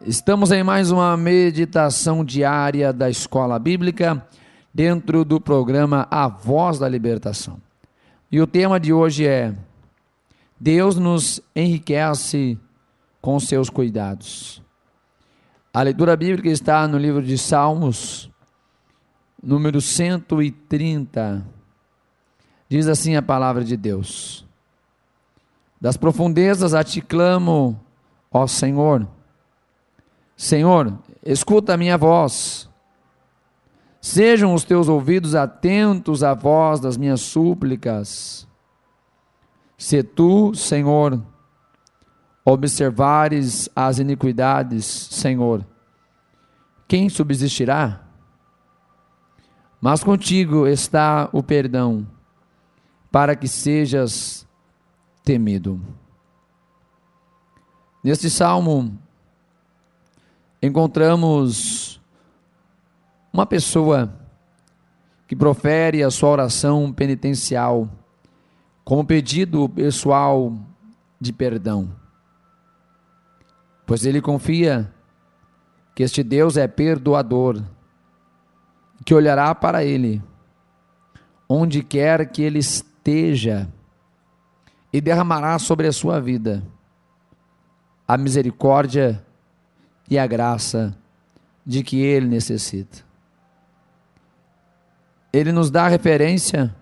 Estamos em mais uma meditação diária da Escola Bíblica, dentro do programa A Voz da Libertação. E o tema de hoje é: Deus nos enriquece com seus cuidados. A leitura bíblica está no livro de Salmos, número 130. Diz assim a palavra de Deus: Das profundezas a ti clamo, ó Senhor. Senhor, escuta a minha voz. Sejam os teus ouvidos atentos à voz das minhas súplicas. Se tu, Senhor, observares as iniquidades, Senhor, quem subsistirá? Mas contigo está o perdão, para que sejas temido. Neste salmo, encontramos uma pessoa que profere a sua oração penitencial como pedido pessoal de perdão, pois ele confia que este Deus é perdoador, que olhará para ele onde quer que ele esteja e derramará sobre a sua vida a misericórdia e a graça de que ele necessita. Ele nos dá a referência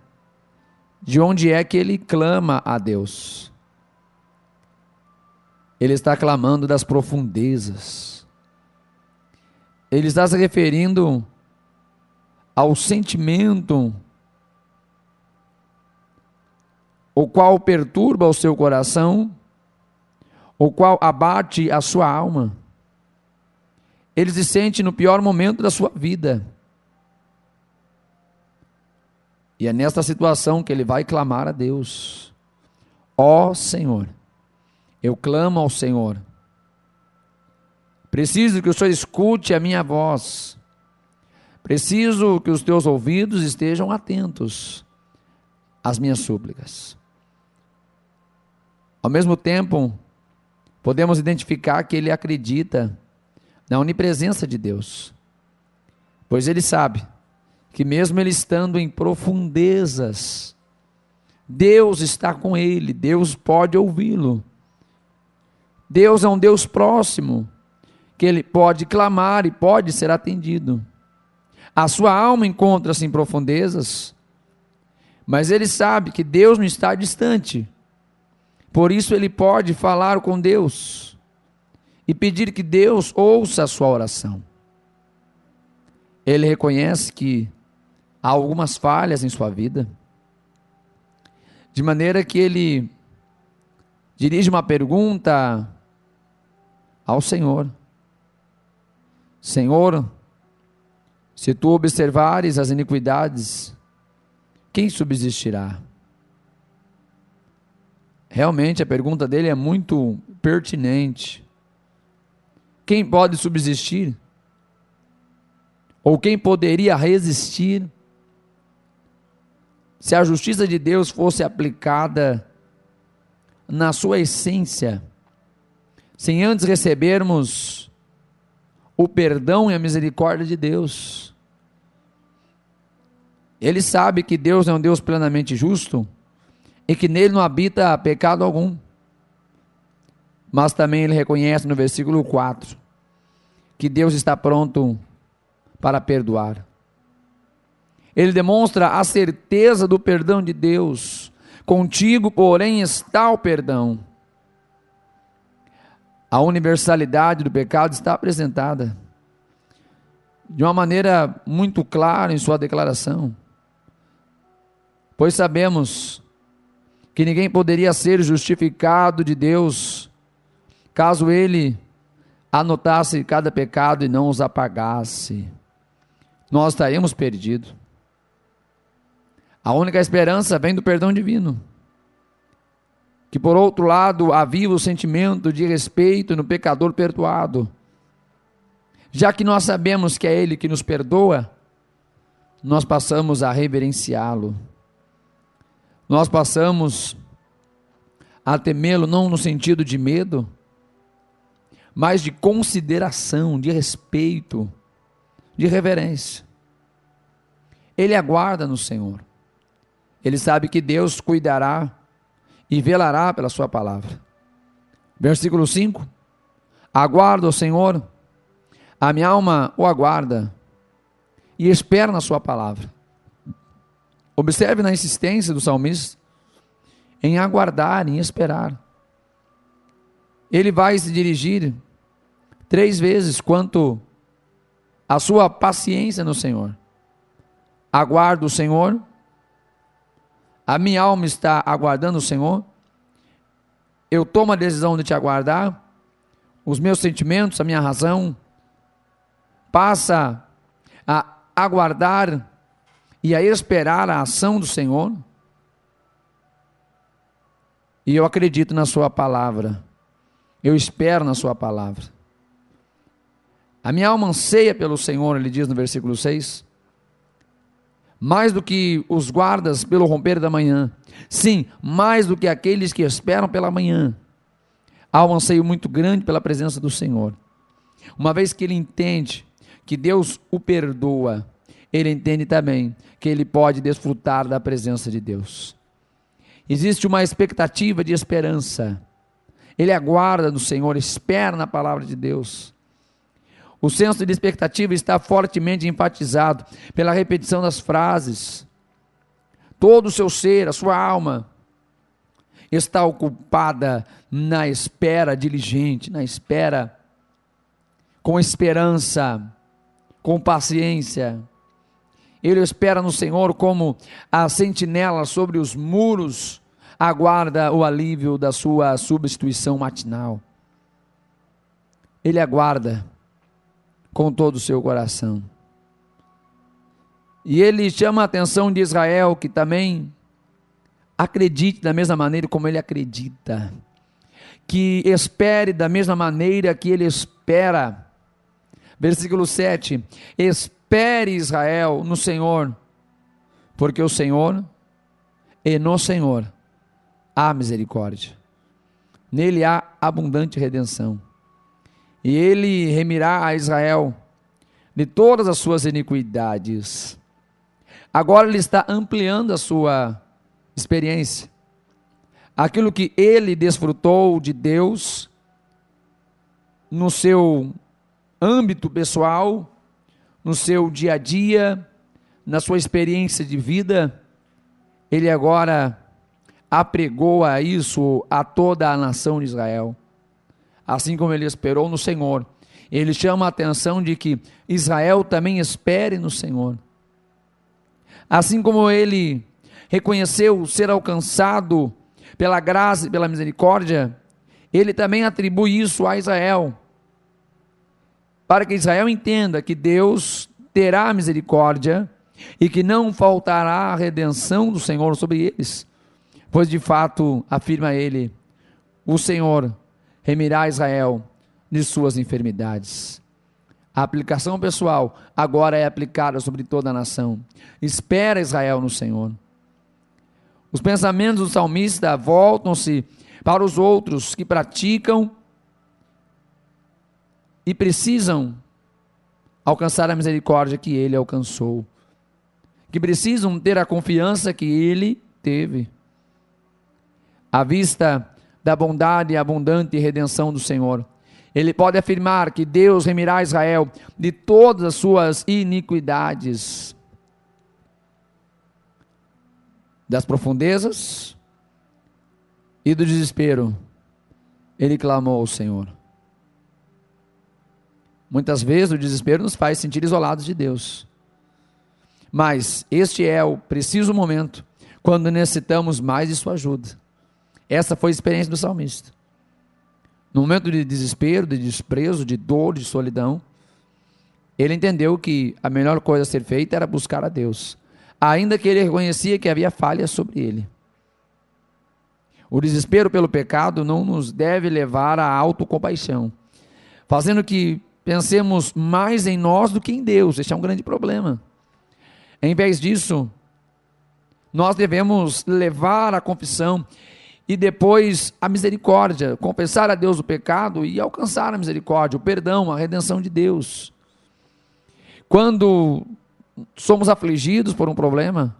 de onde é que ele clama a Deus. Ele está clamando das profundezas. Ele está se referindo ao sentimento o qual perturba o seu coração, o qual abate a sua alma. Ele se sente no pior momento da sua vida. E é nesta situação que ele vai clamar a Deus. Ó Senhor, eu clamo ao Senhor. Preciso que o Senhor escute a minha voz. Preciso que os teus ouvidos estejam atentos às minhas súplicas. Ao mesmo tempo, podemos identificar que ele acredita na onipresença de Deus, pois ele sabe que mesmo ele estando em profundezas, Deus está com ele, Deus pode ouvi-lo. Deus é um Deus próximo, que ele pode clamar e pode ser atendido. A sua alma encontra-se em profundezas, mas ele sabe que Deus não está distante, por isso ele pode falar com Deus e pedir que Deus ouça a sua oração. Ele reconhece que há algumas falhas em sua vida, de maneira que ele dirige uma pergunta ao Senhor: Senhor, se tu observares as iniquidades, quem subsistirá? Realmente a pergunta dele é muito pertinente. Quem pode subsistir? Ou quem poderia resistir se a justiça de Deus fosse aplicada na sua essência, sem antes recebermos o perdão e a misericórdia de Deus? Ele sabe que Deus é um Deus plenamente justo e que nele não habita pecado algum. Mas também ele reconhece no versículo 4 que Deus está pronto para perdoar. Ele demonstra a certeza do perdão de Deus. Contigo, porém, está o perdão. A universalidade do pecado está apresentada de uma maneira muito clara em sua declaração, pois sabemos que ninguém poderia ser justificado de Deus caso ele anotasse cada pecado e não os apagasse. Nós estaríamos perdidos. A única esperança vem do perdão divino, que por outro lado aviva o sentimento de respeito no pecador perdoado. Já que nós sabemos que é ele que nos perdoa, nós passamos a reverenciá-lo. Nós passamos a temê-lo não no sentido de medo, mas de consideração, de respeito, de reverência. Ele aguarda no Senhor. Ele sabe que Deus cuidará e velará pela sua palavra. Versículo 5: aguardo o Senhor, a minha alma o aguarda e espera na sua palavra. Observe na insistência do salmista em aguardar, em esperar. Ele vai se dirigir 3 vezes quanto a sua paciência no Senhor. Aguardo o Senhor, a minha alma está aguardando o Senhor, eu tomo a decisão de te aguardar, os meus sentimentos, a minha razão, passa a aguardar e a esperar a ação do Senhor, e eu acredito na sua palavra, eu espero na sua palavra. A minha alma anseia pelo Senhor, ele diz no versículo 6, mais do que os guardas pelo romper da manhã, sim, mais do que aqueles que esperam pela manhã. Há um anseio muito grande pela presença do Senhor. Uma vez que ele entende que Deus o perdoa, ele entende também que ele pode desfrutar da presença de Deus. Existe uma expectativa de esperança. Ele aguarda no Senhor, espera na palavra de Deus. O senso de expectativa está fortemente enfatizado pela repetição das frases. Todo o seu ser, a sua alma, está ocupada na espera diligente, na espera com esperança, com paciência. Ele espera no Senhor como a sentinela sobre os muros aguarda o alívio da sua substituição matinal. Ele aguarda com todo o seu coração. E ele chama a atenção de Israel, que também acredite da mesma maneira como ele acredita, que espere da mesma maneira que ele espera. Versículo 7, espere Israel no Senhor, porque o Senhor, e no Senhor, há misericórdia, nele há abundante redenção, e ele remirá a Israel de todas as suas iniquidades. Agora ele está ampliando a sua experiência, aquilo que ele desfrutou de Deus no seu âmbito pessoal, no seu dia a dia, na sua experiência de vida, ele agora apregoa isso a toda a nação de Israel. Assim como ele esperou no Senhor, ele chama a atenção de que Israel também espere no Senhor. Assim como ele reconheceu ser alcançado pela graça e pela misericórdia, ele também atribui isso a Israel, para que Israel entenda que Deus terá misericórdia e que não faltará a redenção do Senhor sobre eles, pois de fato, afirma ele, o Senhor remirá Israel de suas enfermidades. A aplicação pessoal agora é aplicada sobre toda a nação. Espera Israel no Senhor. Os pensamentos do salmista voltam-se para os outros que praticam e precisam alcançar a misericórdia que ele alcançou, que precisam ter a confiança que ele teve. À vista da bondade e abundante redenção do Senhor, ele pode afirmar que Deus remirá Israel de todas as suas iniquidades, das profundezas e do desespero. Ele clamou ao Senhor. Muitas vezes o desespero nos faz sentir isolados de Deus, mas este é o preciso momento quando necessitamos mais de sua ajuda. Essa foi a experiência do salmista. No momento de desespero, de desprezo, de dor, de solidão, ele entendeu que a melhor coisa a ser feita era buscar a Deus, ainda que ele reconhecia que havia falhas sobre ele. O desespero pelo pecado não nos deve levar à autocompaixão, fazendo que pensemos mais em nós do que em Deus. Este é um grande problema. Em vez disso, nós devemos levar a confissão e depois a misericórdia, confessar a Deus o pecado e alcançar a misericórdia, o perdão, a redenção de Deus. Quando somos afligidos por um problema,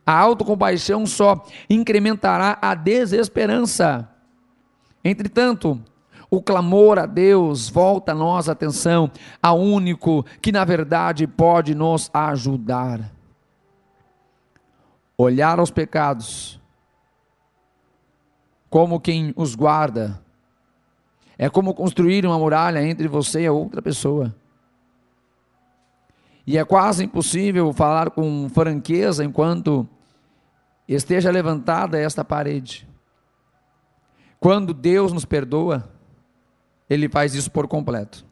a autocompaixão só incrementará a desesperança. Entretanto, o clamor a Deus volta a nossa atenção ao único que na verdade pode nos ajudar. Olhar aos pecados como quem os guarda é como construir uma muralha entre você e a outra pessoa. E é quase impossível falar com franqueza enquanto esteja levantada esta parede. Quando Deus nos perdoa, Ele faz isso por completo.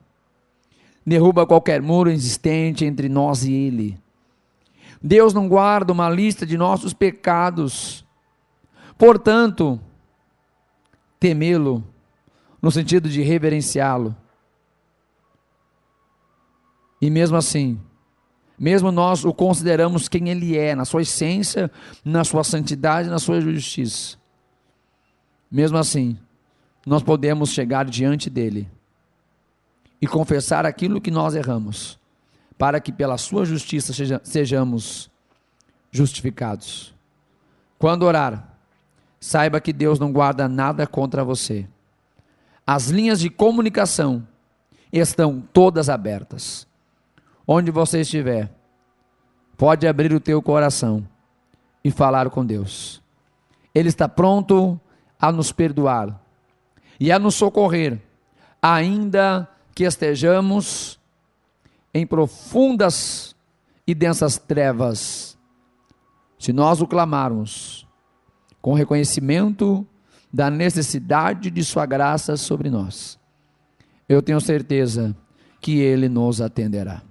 Derruba qualquer muro existente entre nós e Ele. Deus não guarda uma lista de nossos pecados. Portanto, temê-lo, no sentido de reverenciá-lo. E mesmo assim, mesmo nós o consideramos quem Ele é, na sua essência, na sua santidade, na sua justiça. Mesmo assim, nós podemos chegar diante dEle e confessar aquilo que nós erramos, para que pela sua justiça sejamos justificados. Quando orar, saiba que Deus não guarda nada contra você. As linhas de comunicação estão todas abertas. Onde você estiver, pode abrir o teu coração e falar com Deus. Ele está pronto a nos perdoar e a nos socorrer, ainda que estejamos em profundas e densas trevas. Se nós o clamarmos com reconhecimento da necessidade de sua graça sobre nós, eu tenho certeza que Ele nos atenderá.